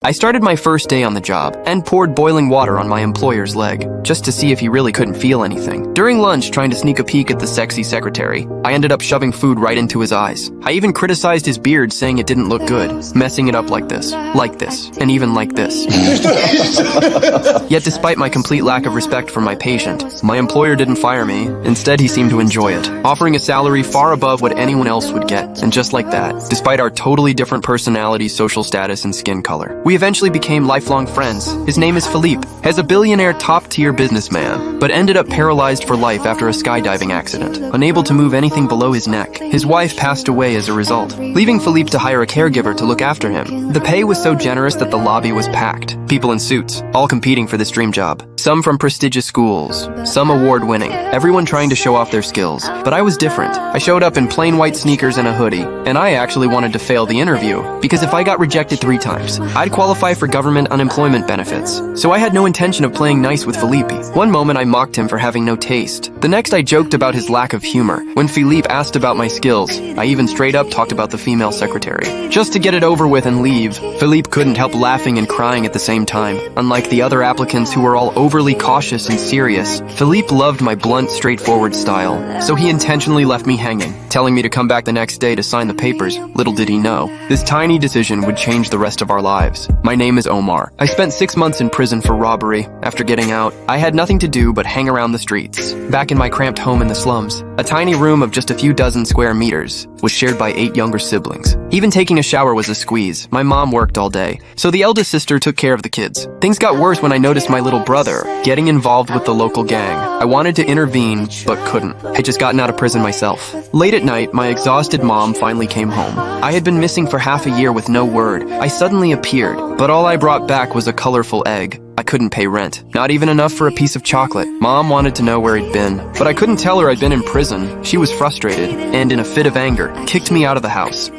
I started my first day on the job and poured boiling water on my employer's leg, just to see if he really couldn't feel anything. During lunch, trying to sneak a peek at the sexy secretary, I ended up shoving food right into his eyes. I even criticized his beard, saying it didn't look good, messing it up like this, and even like this. Yet despite my complete lack of respect for my patient, my employer didn't fire me. Instead, he seemed to enjoy it, offering a salary far above what anyone else would get. And just like that, despite our totally different personalities, social status, and skin color, we eventually became lifelong friends. His name is Philippe, as a billionaire top-tier businessman, but ended up paralyzed for life after a skydiving accident, unable to move anything below his neck. His wife passed away as a result, leaving Philippe to hire a caregiver to look after him. The pay was so generous that the lobby was packed. People in suits, all competing for this dream job. Some from prestigious schools, some award-winning, everyone trying to show off their skills. But I was different. I showed up in plain white sneakers and a hoodie, and I actually wanted to fail the interview, because if I got rejected 3 times, I'd qualify for government unemployment benefits. So I had no intention of playing nice with Philippe. One moment I mocked him for having no taste. The next I joked about his lack of humor. When Philippe asked about my skills, I even straight up talked about the female secretary. Just to get it over with and leave. Philippe couldn't help laughing and crying at the same time. Unlike the other applicants who were all overly cautious and serious, Philippe loved my blunt, straightforward style. So he intentionally left me hanging, telling me to come back the next day to sign the papers. Little did he know, this tiny decision would change the rest of our lives. My name is Omar. I spent 6 months in prison for robbery. After getting out, I had nothing to do but hang around the streets. Back in my cramped home in the slums, a tiny room of just a few dozen square meters was shared by 8 younger siblings. Even taking a shower was a squeeze. My mom worked all day, so the eldest sister took care of the kids. Things got worse when I noticed my little brother getting involved with the local gang. I wanted to intervene, but couldn't. I had just gotten out of prison myself. Late at night, my exhausted mom finally came home. I had been missing for half a year with no word. I suddenly appeared, but all I brought back was a colorful egg. I couldn't pay rent, not even enough for a piece of chocolate. Mom wanted to know where I'd been, but I couldn't tell her I'd been in prison. She was frustrated, and in a fit of anger, kicked me out of the house.